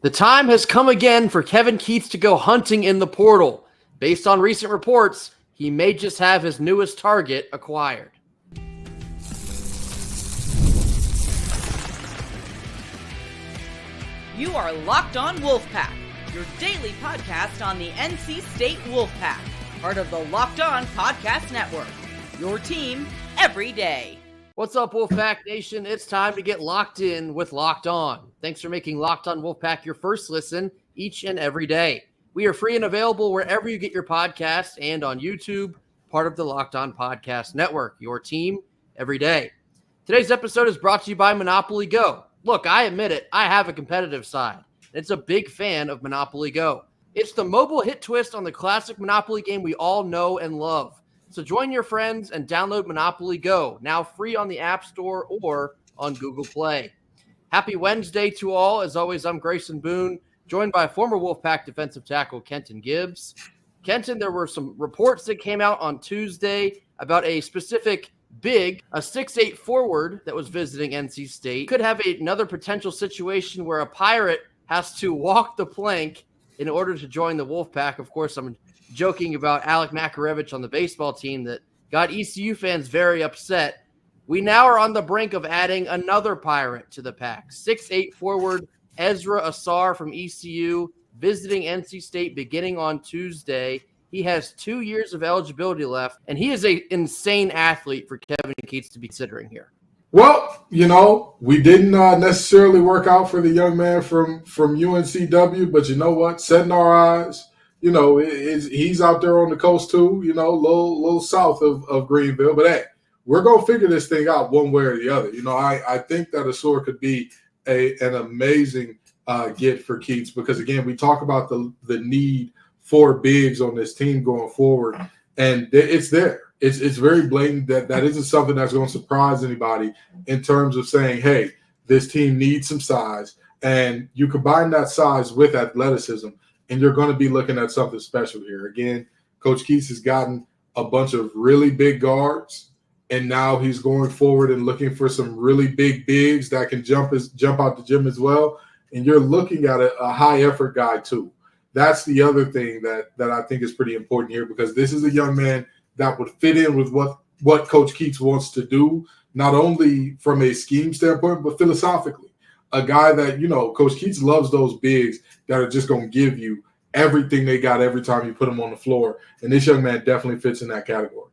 The time has come again for Kevin Keatts to go hunting in the portal. Based on recent reports, he may just have his newest target acquired. You are Locked On Wolfpack, your daily podcast on the NC State Wolfpack, part of the Locked On Podcast Network, your team every day. What's up, Wolfpack Nation? It's time to get locked in with Locked On. Thanks for making Locked On Wolfpack your first listen each and every day. We are free and available wherever you get your podcasts and on YouTube, part of the Locked On Podcast Network, your team every day. Today's episode is brought to you by Monopoly Go. Look, I admit it, I have a competitive side. It's a big fan of Monopoly Go. It's the mobile hit twist on the classic Monopoly game we all know and love. So join your friends and download Monopoly Go, now free on the App Store or on Google Play. Happy Wednesday to all. As always, I'm Grayson Boone, joined by former Wolfpack defensive tackle Kenton Gibbs. Kenton, there were some reports that came out on Tuesday about a specific big, a 6'8" forward that was visiting NC State. Could have another potential situation where a Pirate has to walk the plank in order to join the Wolfpack. Of course, I'm joking about Alec Makarevich on the baseball team that got ECU fans very upset. We now are on the brink of adding another Pirate to the pack. 6'8" forward Ezra Asar from ECU visiting NC State beginning on Tuesday. He has 2 years of eligibility left, and he is an insane athlete for Kevin Keatts to be considering here. Well, we didn't necessarily work out for the young man from UNCW, but you know what? Setting our eyes, he's out there on the coast too, little south of Greenville. But hey, we're going to figure this thing out one way or the other. I think that Asor could be an amazing get for Keatts because, again, we talk about the need for bigs on this team going forward, and it's there. It's very blatant that isn't something that's going to surprise anybody in terms of saying, hey, this team needs some size, and you combine that size with athleticism, and you're going to be looking at something special here. Again, Coach Keatts has gotten a bunch of really big guards, and now he's going forward and looking for some really big bigs that can jump out the gym as well, and you're looking at a high-effort guy too. That's the other thing that I think is pretty important here because this is a young man that would fit in with what Coach Keatts wants to do, not only from a scheme standpoint, but philosophically. A guy that, Coach Keatts loves those bigs that are just going to give you everything they got every time you put them on the floor. And this young man definitely fits in that category.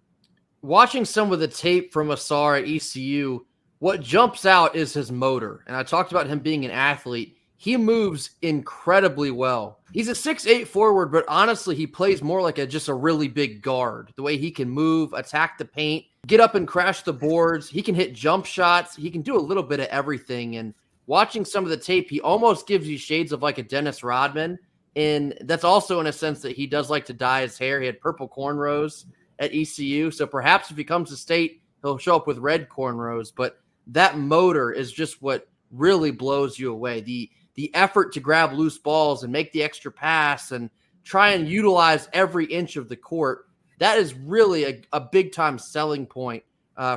Watching some of the tape from Asar at ECU, what jumps out is his motor. And I talked about him being an athlete. He moves incredibly well. He's a 6'8" forward, but honestly, he plays more like just a really big guard. The way he can move, attack the paint, get up and crash the boards. He can hit jump shots. He can do a little bit of everything. And watching some of the tape, he almost gives you shades of like a Dennis Rodman. And that's also in a sense that he does like to dye his hair. He had purple cornrows at ECU. So perhaps if he comes to State, he'll show up with red cornrows. But that motor is just what really blows you away. The effort to grab loose balls and make the extra pass and try and utilize every inch of the court, that is really a big-time selling point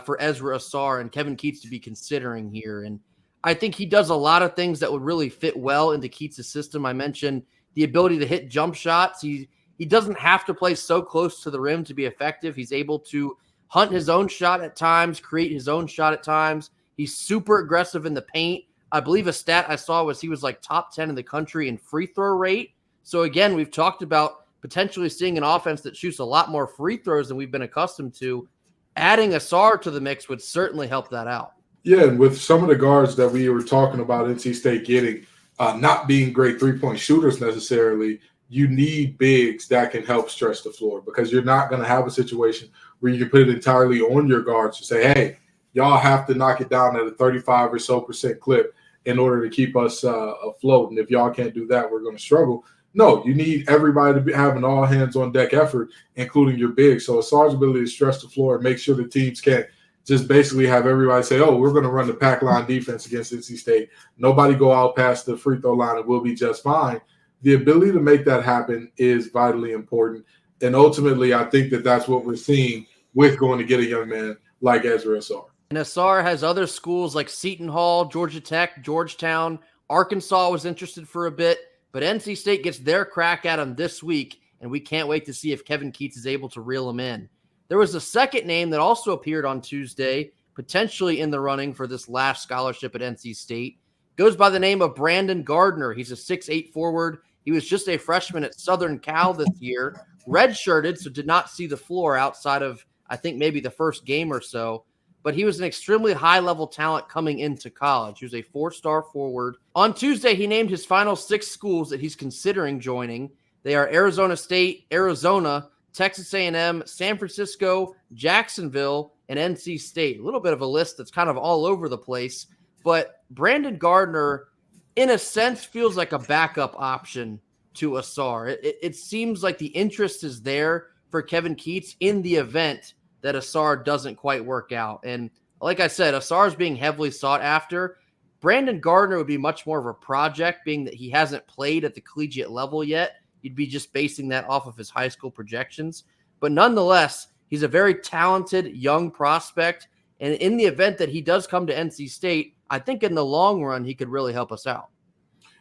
for Ezra Asar and Kevin Keatts to be considering here. And I think he does a lot of things that would really fit well into Keatts' system. I mentioned the ability to hit jump shots. He doesn't have to play so close to the rim to be effective. He's able to hunt his own shot at times, create his own shot at times. He's super aggressive in the paint. I believe a stat I saw was he was like top 10 in the country in free throw rate. So again, we've talked about potentially seeing an offense that shoots a lot more free throws than we've been accustomed to. Adding Asar to the mix would certainly help that out. Yeah, and with some of the guards that we were talking about NC State getting, not being great three-point shooters necessarily, you need bigs that can help stretch the floor because you're not going to have a situation where you can put it entirely on your guards to say, hey, y'all have to knock it down at a 35% or so clip in order to keep us afloat. And if y'all can't do that, we're going to struggle. No, you need everybody to be having all hands on deck effort, including your bigs. So Asar's ability to stretch the floor and make sure the teams can't just basically have everybody say, oh, we're going to run the pack line defense against NC State. Nobody go out past the free throw line and we'll be just fine. The ability to make that happen is vitally important. And ultimately, I think that's what we're seeing with going to get a young man like Ezra Asar. And Asar has other schools like Seton Hall, Georgia Tech, Georgetown Arkansas was interested for a bit, but NC State gets their crack at him this week, and we can't wait to see if Kevin Keatts is able to reel him in. There was a second name that also appeared on Tuesday, potentially in the running for this last scholarship at NC State. Goes by the name of Brandon Gardner. He's a 6'8" forward. He was just a freshman at Southern Cal this year, redshirted, so did not see the floor outside of, I think, maybe the first game or so. But he was an extremely high-level talent coming into college. He was a 4-star forward. On Tuesday, he named his final 6 schools that he's considering joining. They are Arizona State, Arizona, Texas A&M, San Francisco, Jacksonville, and NC State. A little bit of a list that's kind of all over the place. But Brandon Gardner, in a sense, feels like a backup option to Ausar. It seems like the interest is there for Kevin Keatts in the event that Ausar doesn't quite work out. And like I said, Ausar is being heavily sought after. Brandon Gardner would be much more of a project, being that he hasn't played at the collegiate level yet. You'd be just basing that off of his high school projections. But nonetheless, he's a very talented young prospect. And in the event that he does come to NC State, I think in the long run, he could really help us out.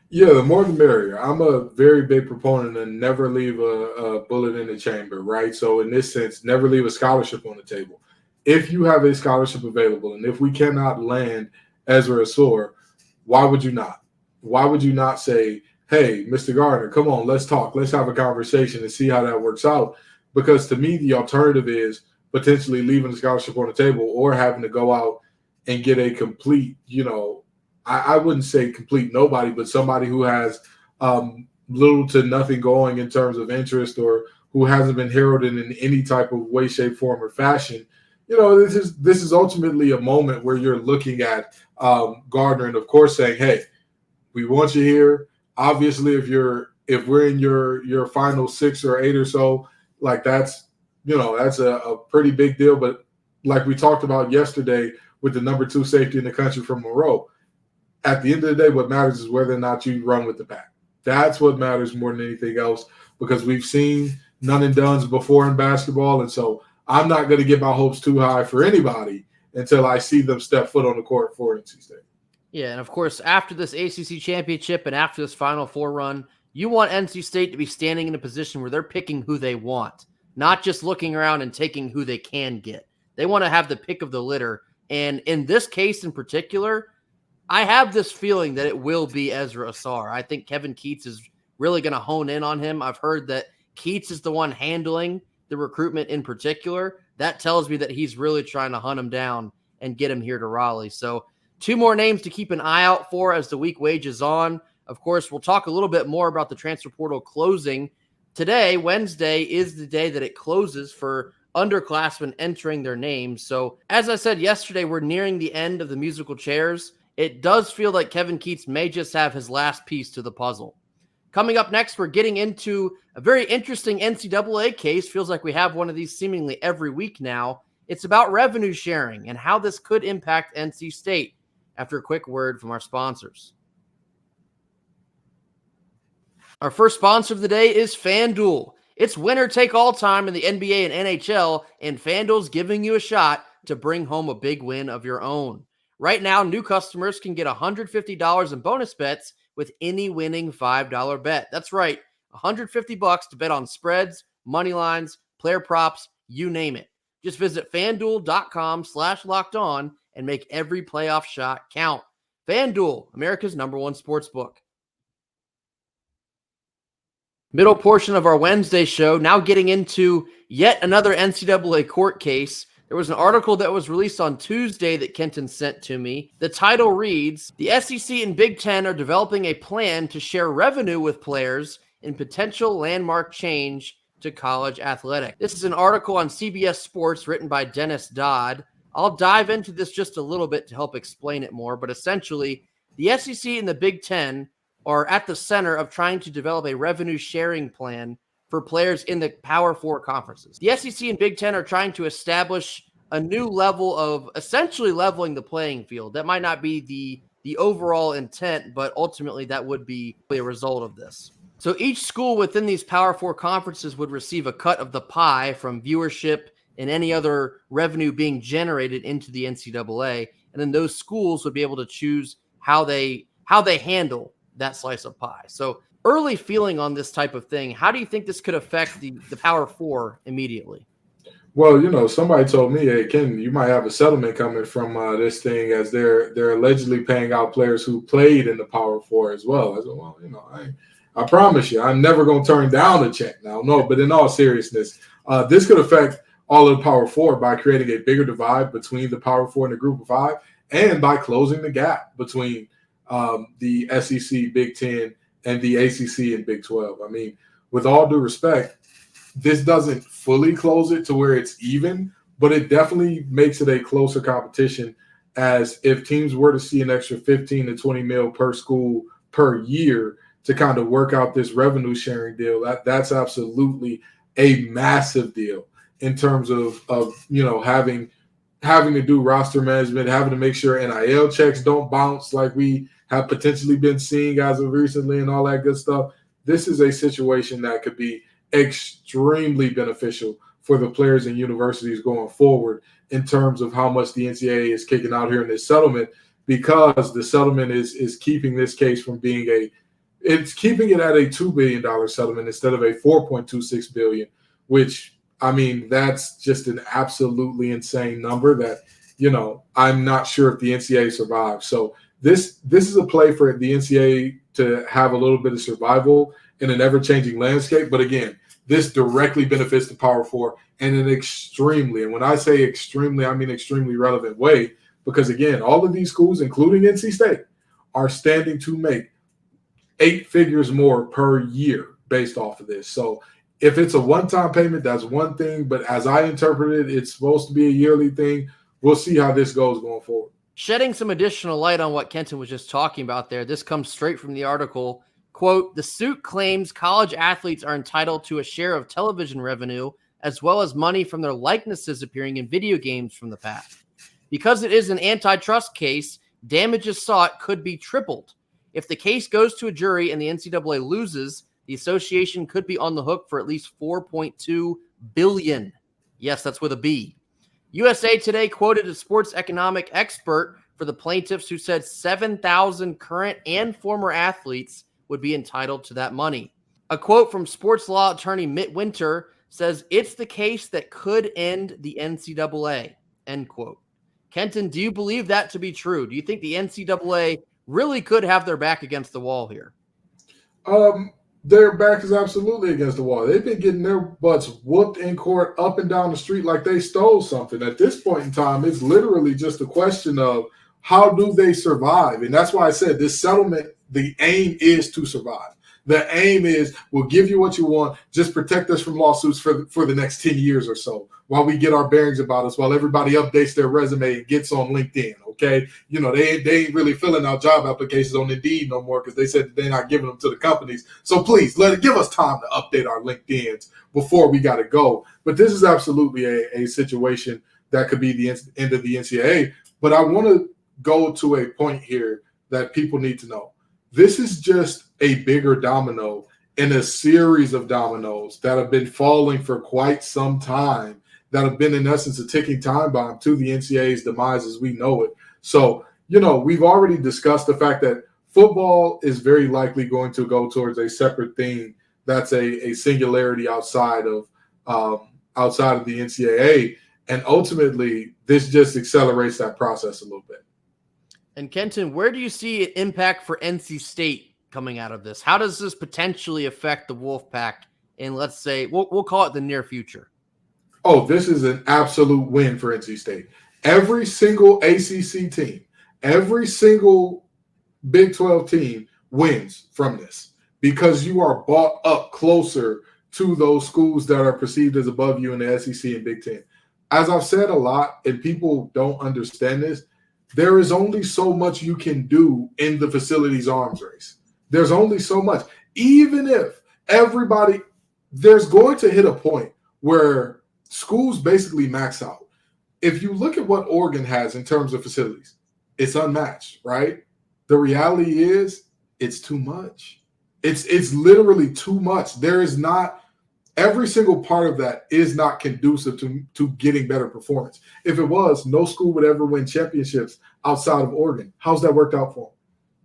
Yeah, the more the merrier. I'm a very big proponent of never leave a bullet in the chamber, right? So in this sense, never leave a scholarship on the table. If you have a scholarship available, and if we cannot land Ezra Ausar, why would you not? Why would you not say, hey, Mr. Gardner, come on, let's talk. Let's have a conversation and see how that works out. Because to me, the alternative is potentially leaving the scholarship on the table or having to go out and get a complete, I wouldn't say complete nobody, but somebody who has little to nothing going in terms of interest or who hasn't been heralded in any type of way, shape, form, or fashion. This is ultimately a moment where you're looking at Gardner and, of course, saying, hey, we want you here. Obviously, if we're in your final 6 or 8 or so, like that's a pretty big deal. But like we talked about yesterday with the number 2 safety in the country from Monroe, at the end of the day, what matters is whether or not you run with the pack. That's what matters more than anything else, because we've seen none and dones before in basketball. And so I'm not going to get my hopes too high for anybody until I see them step foot on the court for NC State. Yeah, and of course, after this ACC championship and after this Final Four run, you want NC State to be standing in a position where they're picking who they want, not just looking around and taking who they can get. They want to have the pick of the litter. And in this case in particular, I have this feeling that it will be Ezra Ausar. I think Kevin Keatts is really going to hone in on him. I've heard that Keatts is the one handling the recruitment in particular. That tells me that he's really trying to hunt him down and get him here to Raleigh. So 2 more names to keep an eye out for as the week wages on. Of course, we'll talk a little bit more about the transfer portal closing. Today, Wednesday, is the day that it closes for underclassmen entering their names. So as I said yesterday, we're nearing the end of the musical chairs. It does feel like Kevin Keatts may just have his last piece to the puzzle. Coming up next, we're getting into a very interesting NCAA case. Feels like we have one of these seemingly every week now. It's about revenue sharing and how this could impact NC State, after a quick word from our sponsors. Our first sponsor of the day is FanDuel. It's winner take all time in the NBA and NHL, and FanDuel's giving you a shot to bring home a big win of your own. Right now, new customers can get $150 in bonus bets with any winning $5 bet. That's right, $150 to bet on spreads, money lines, player props, you name it. Just visit FanDuel.com/lockedon and make every playoff shot count. FanDuel, America's #1 sportsbook. Middle portion of our Wednesday show, now getting into yet another NCAA court case. There was an article that was released on Tuesday that Kenton sent to me. The title reads, "The SEC and Big Ten are developing a plan to share revenue with players in potential landmark change to college athletics." This is an article on CBS Sports written by Dennis Dodd. I'll dive into this just a little bit to help explain it more, but essentially, the SEC and the Big Ten are at the center of trying to develop a revenue sharing plan for players in the Power Four conferences. The SEC and Big Ten are trying to establish a new level of essentially leveling the playing field. That might not be the overall intent, but ultimately that would be a result of this. So each school within these Power Four conferences would receive a cut of the pie from viewership and any other revenue being generated into the NCAA. And then those schools would be able to choose how they how they handle that slice of pie. So early feeling on this type of thing, how do you think this could affect the Power Four immediately? Well, somebody told me, hey, Ken, you might have a settlement coming from this thing, as they're allegedly paying out players who played in the Power Four as well. I said, well, I promise you, I'm never going to turn down a check now. No, but in all seriousness, this could affect all of the Power Four by creating a bigger divide between the Power Four and the Group of Five, and by closing the gap between the SEC, Big Ten, and the ACC and Big 12. I mean, with all due respect, this doesn't fully close it to where it's even, but it definitely makes it a closer competition, as if teams were to see an extra 15 to 20 mil per school per year to kind of work out this revenue sharing deal, that's absolutely a massive deal in terms of having to do roster management, having to make sure NIL checks don't bounce like we have potentially been seeing as of recently and all that good stuff. This is a situation that could be extremely beneficial for the players and universities going forward in terms of how much the NCAA is kicking out here in this settlement, because the settlement is keeping this case from being it's keeping it at a $2 billion settlement instead of a $4.26 billion, which, I mean, that's just an absolutely insane number that, I'm not sure if the NCAA survives. So this is a play for the NCAA to have a little bit of survival in an ever-changing landscape. But again, this directly benefits the Power Four in an extremely, and when I say extremely, I mean extremely relevant way, because again, all of these schools, including NC State, are standing to make 8 figures more per year based off of this. So if it's a one-time payment, that's one thing. But as I interpret it, it's supposed to be a yearly thing. We'll see how this goes going forward. Shedding some additional light on what Kenton was just talking about there, this comes straight from the article. Quote, the suit claims college athletes are entitled to a share of television revenue as well as money from their likenesses appearing in video games from the past. Because it is an antitrust case, damages sought could be tripled. If the case goes to a jury and the NCAA loses, the association could be on the hook for at least $4.2 billion. Yes, that's with a B. USA Today quoted a sports economic expert for the plaintiffs who said 7,000 current and former athletes would be entitled to that money. A quote from sports law attorney Mitt Winter says it's the case that could end the NCAA, end quote. Kenton, do you believe that to be true? Do you think the NCAA really could have their back against the wall here? Their back is absolutely against the wall. They've been getting their butts whooped in court up and down the street like they stole something. At this point in time, it's literally just a question of how do they survive? And that's why I said this settlement, the aim is to survive. The aim is we'll give you what you want, just protect us from lawsuits for the next 10 years or so while we get our bearings about us, while everybody updates their resume and gets on LinkedIn, okay? They ain't really filling out job applications on Indeed no more because they said that they're not giving them to the companies. So please, give us time to update our LinkedIns before we got to go. But this is absolutely a situation that could be the end of the NCAA. But I want to go to a point here that people need to know. This is just a bigger domino in a series of dominoes that have been falling for quite some time, that have been, in essence, a ticking time bomb to the NCAA's demise as we know it. So, we've already discussed the fact that football is very likely going to go towards a separate thing that's a singularity outside of the NCAA. And ultimately, this just accelerates that process a little bit. And Kenton, where do you see an impact for NC State coming out of this? How does this potentially affect the Wolfpack in, let's say, we'll call it the near future? Oh, this is an absolute win for NC State. Every single ACC team, every single Big 12 team wins from this because you are brought up closer to those schools that are perceived as above you in the SEC and Big 10. As I've said a lot, and people don't understand this, there is only so much you can do in the facilities arms race. There's only so much. Even if there's going to hit a point where schools basically max out. If you look at what Oregon has in terms of facilities, it's unmatched, right? The reality is it's too much. It's literally too much. There is not – every single part of that is not conducive to getting better performance. If it was, no school would ever win championships outside of Oregon. How's that worked out for them?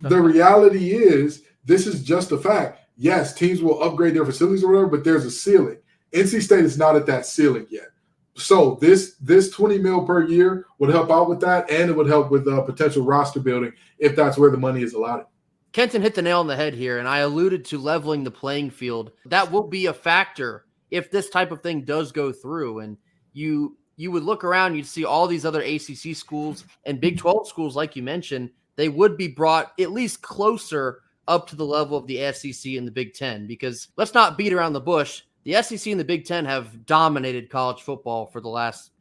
The reality is this is just a fact. Yes, teams will upgrade their facilities or whatever, but there's a ceiling. NC State is not at that ceiling yet. So this $20 million per year would help out with that, and it would help with potential roster building if that's where the money is allotted. Kenton hit the nail on the head here, and I alluded to leveling the playing field. That will be a factor if this type of thing does go through. And you would look around, you'd see all these other ACC schools and Big 12 schools, like you mentioned, they would be brought at least closer up to the level of the SEC and the Big 10. Because let's not beat around the bush. The SEC and the Big 10 have dominated college football for the last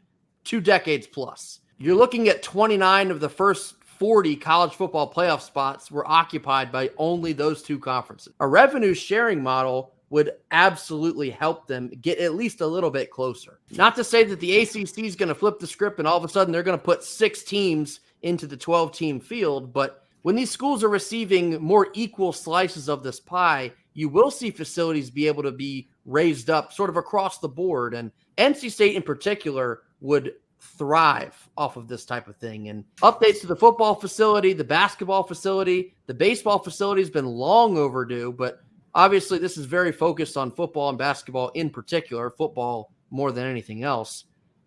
2 decades plus. You're looking at 29 of the first 40 college football playoff spots were occupied by only those 2 conferences. A revenue sharing model would absolutely help them get at least a little bit closer. Not to say that the ACC is going to flip the script and all of a sudden they're going to put 6 teams into the 12-team field, but when these schools are receiving more equal slices of this pie, you will see facilities be able to be raised up sort of across the board. And NC State in particular would thrive off of this type of thing. And updates to the football facility, the basketball facility, the baseball facility has been long overdue, but obviously this is very focused on football and basketball in particular, football more than anything else.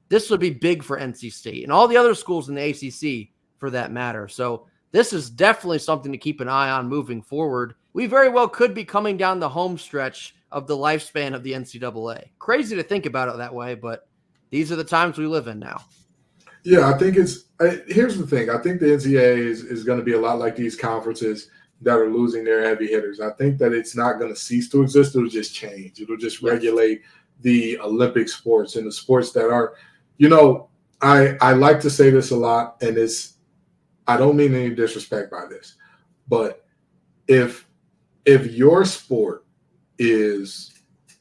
This would be big for NC State and all the other schools in the ACC for that matter. So this is definitely something to keep an eye on moving forward. We very well could be coming down the home stretch of the lifespan of the NCAA. Crazy to think about it that way, but these are the times we live in now. Yeah, I think here's the thing. I think the NCAA is going to be a lot like these conferences that are losing their heavy hitters. I think that it's not going to cease to exist. It'll just change. It'll just regulate the Olympic sports and the sports that are, I like to say this a lot, and I don't mean any disrespect by this, but if your sport is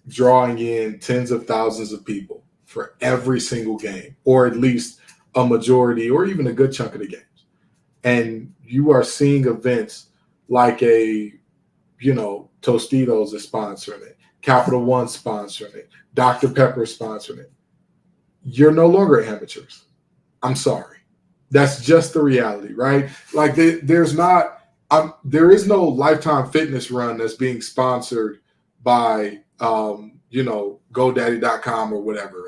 drawing in tens of thousands of people for every single game, or at least a majority or even a good chunk of the games, and you are seeing events like Tostitos is sponsoring it, Capital One sponsoring it, Dr. Pepper sponsoring it, you're no longer amateurs. I'm sorry. That's just the reality, right? Like there is no Lifetime Fitness run that's being sponsored by, GoDaddy.com or whatever.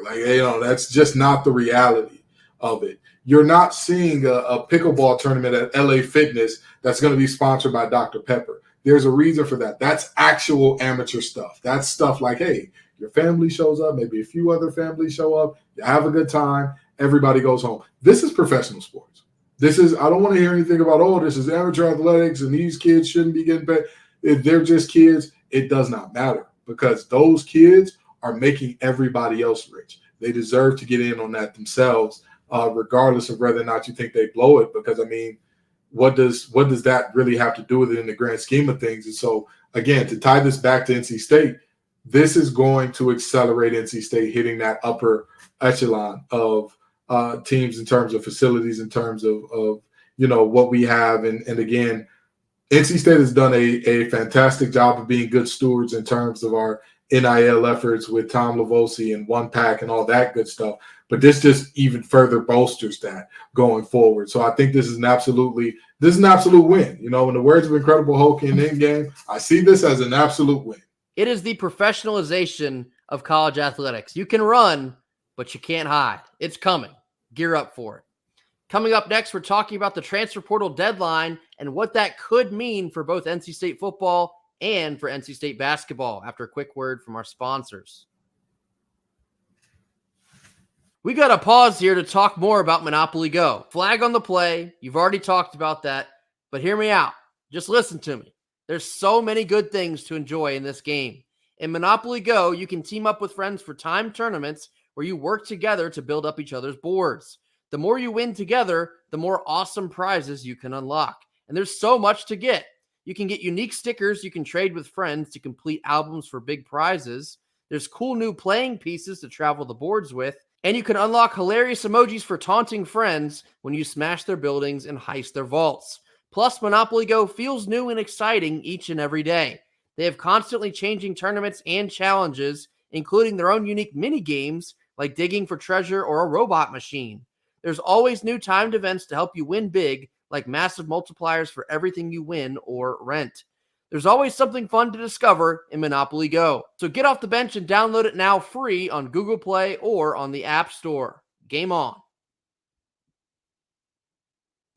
That's just not the reality of it. You're not seeing a pickleball tournament at LA Fitness that's going to be sponsored by Dr. Pepper. There's a reason for that. That's actual amateur stuff. That's stuff like, hey, your family shows up, maybe a few other families show up, you have a good time, everybody goes home. This is professional sports. I don't want to hear anything about, this is amateur athletics and these kids shouldn't be getting paid. If they're just kids, it does not matter because those kids are making everybody else rich. They deserve to get in on that themselves, regardless of whether or not you think they blow it. Because, what does that really have to do with it in the grand scheme of things? And so, again, to tie this back to NC State, this is going to accelerate NC State hitting that upper echelon of teams in terms of facilities, in terms of what we have. And again, NC State has done a fantastic job of being good stewards in terms of our NIL efforts with Tom Lavosi and Wolfpack and all that good stuff. But this just even further bolsters that going forward. So I think this is an absolute win. In the words of Incredible Hulk in Endgame, I see this as an absolute win. It is the professionalization of college athletics. You can run, but you can't hide. It's coming. Gear up for it. Coming up next, we're talking about the transfer portal deadline and what that could mean for both NC State football and for NC State basketball after a quick word from our sponsors. We got to pause here to talk more about Monopoly Go. Flag on the play. You've already talked about that, but hear me out. Just listen to me. There's so many good things to enjoy in this game. In Monopoly Go, you can team up with friends for timed tournaments where you work together to build up each other's boards. The more you win together, the more awesome prizes you can unlock. And there's so much to get. You can get unique stickers you can trade with friends to complete albums for big prizes. There's cool new playing pieces to travel the boards with. And you can unlock hilarious emojis for taunting friends when you smash their buildings and heist their vaults. Plus, Monopoly Go feels new and exciting each and every day. They have constantly changing tournaments and challenges, including their own unique mini games like digging for treasure or a robot machine. There's always new timed events to help you win big, like massive multipliers for everything you win or rent. There's always something fun to discover in Monopoly Go. So get off the bench and download it now free on Google Play or on the App Store. Game on.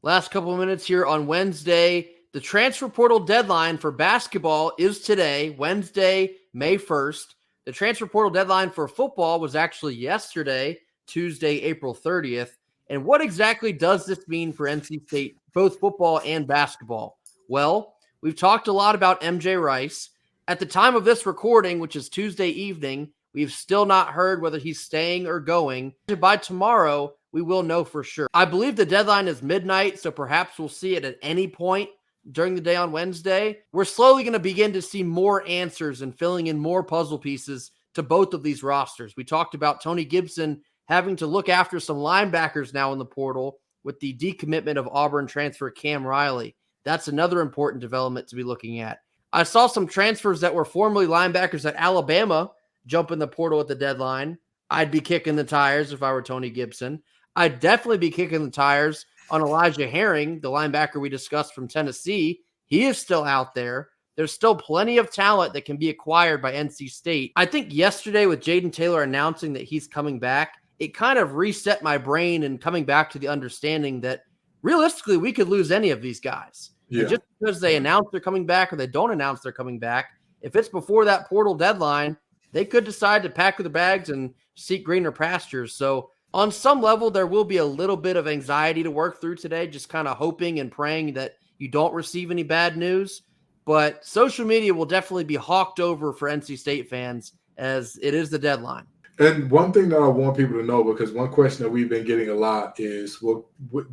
Last couple of minutes here on Wednesday. The transfer portal deadline for basketball is today, Wednesday, May 1st. The transfer portal deadline for football was actually yesterday, Tuesday, April 30th. And what exactly does this mean for NC State, both football and basketball? Well, we've talked a lot about MJ Rice. At the time of this recording, which is Tuesday evening, we've still not heard whether he's staying or going. By tomorrow, we will know for sure. I believe the deadline is midnight, so perhaps we'll see it at any point during the day on Wednesday. We're slowly going to begin to see more answers and filling in more puzzle pieces to both of these rosters. We talked about Tony Gibson having to look after some linebackers now in the portal with the decommitment of Auburn transfer Cam Riley. That's another important development to be looking at. I saw some transfers that were formerly linebackers at Alabama jump in the portal at the deadline. I'd be kicking the tires if I were Tony Gibson. I'd definitely be kicking the tires on Elijah Herring, the linebacker we discussed from Tennessee. He is still out there. There's still plenty of talent that can be acquired by NC State. I think yesterday with Jaden Taylor announcing that he's coming back, it kind of reset my brain and coming back to the understanding that realistically we could lose any of these guys. Yeah. And just because they announce they're coming back or they don't announce they're coming back, if it's before that portal deadline, they could decide to pack their bags and seek greener pastures. So on some level, there will be a little bit of anxiety to work through today, just kind of hoping and praying that you don't receive any bad news. But social media will definitely be hawked over for NC State fans as it is the deadline. And one thing that I want people to know, because one question that we've been getting a lot is, well,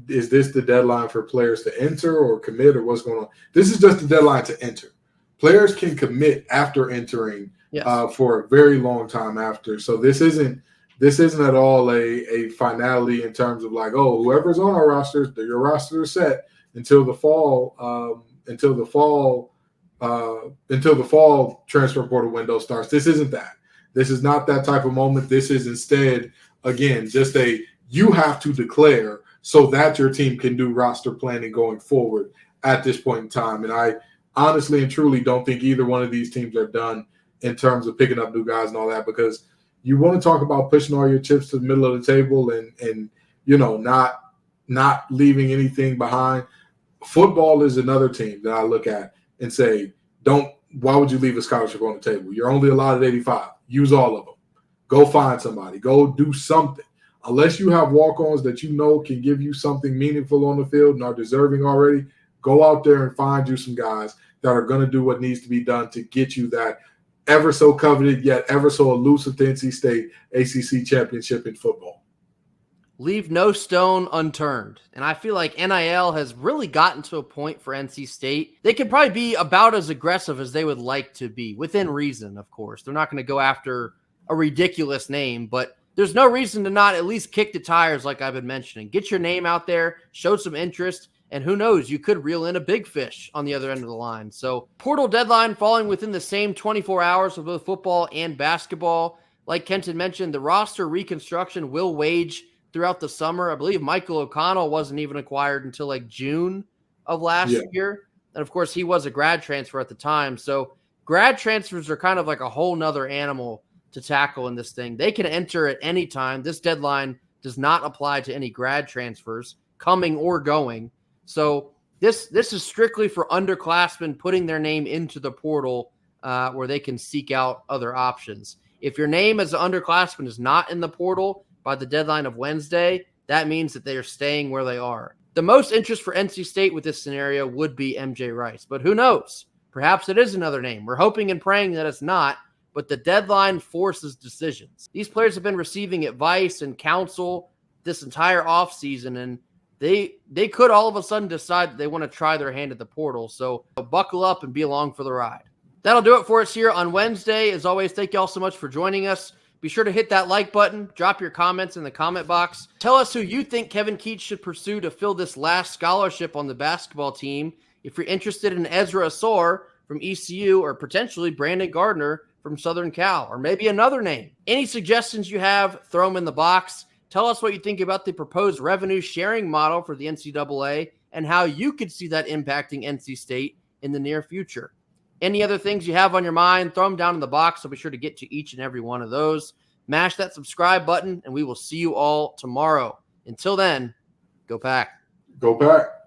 is this the deadline for players to enter or commit or what's going on? This is just the deadline to enter. Players can commit after entering for a very long time after. So this isn't at all a finality in terms of like, oh, whoever's on our roster, your roster is set until the fall transfer portal window starts. This isn't that. This is not that type of moment. This is instead, again, just you have to declare so that your team can do roster planning going forward at this point in time. And I honestly and truly don't think either one of these teams are done in terms of picking up new guys and all that, because you want to talk about pushing all your chips to the middle of the table and not leaving anything behind. Football is another team that I look at and say, why would you leave a scholarship on the table? You're only allotted 85. Use all of them. Go find somebody. Go do something. Unless you have walk-ons that you know can give you something meaningful on the field and are deserving already, go out there and find you some guys that are going to do what needs to be done to get you that ever so coveted yet ever so elusive to NC State ACC championship in football. Leave no stone unturned. And I feel like NIL has really gotten to a point for NC State. They could probably be about as aggressive as they would like to be, within reason, of course. They're not going to go after a ridiculous name, but there's no reason to not at least kick the tires like I've been mentioning. Get your name out there, show some interest, and who knows, you could reel in a big fish on the other end of the line. So portal deadline falling within the same 24 hours of both football and basketball. Like Kenton mentioned, the roster reconstruction will wage throughout the summer. I believe Michael O'Connell wasn't even acquired until like June of last year. And of course, he was a grad transfer at the time. So grad transfers are kind of like a whole nother animal to tackle in this thing. They can enter at any time. This deadline does not apply to any grad transfers, coming or going. So this is strictly for underclassmen putting their name into the portal where they can seek out other options. If your name as an underclassman is not in the portal by the deadline of Wednesday, that means that they are staying where they are. The most interest for NC State with this scenario would be MJ Rice, but who knows? Perhaps it is another name. We're hoping and praying that it's not, but the deadline forces decisions. These players have been receiving advice and counsel this entire offseason, and they could all of a sudden decide that they want to try their hand at the portal. So buckle up and be along for the ride. That'll do it for us here on Wednesday. As always, thank you all so much for joining us. Be sure to hit that like button, drop your comments in the comment box. Tell us who you think Kevin Keatts should pursue to fill this last scholarship on the basketball team. If you're interested in Ezra Asor from ECU or potentially Brandon Gardner from Southern Cal, or maybe another name. Any suggestions you have, throw them in the box. Tell us what you think about the proposed revenue sharing model for the NCAA and how you could see that impacting NC State in the near future. Any other things you have on your mind, throw them down in the box. I'll be sure to get to each and every one of those. Mash that subscribe button, and we will see you all tomorrow. Until then, go Pack. Go Pack.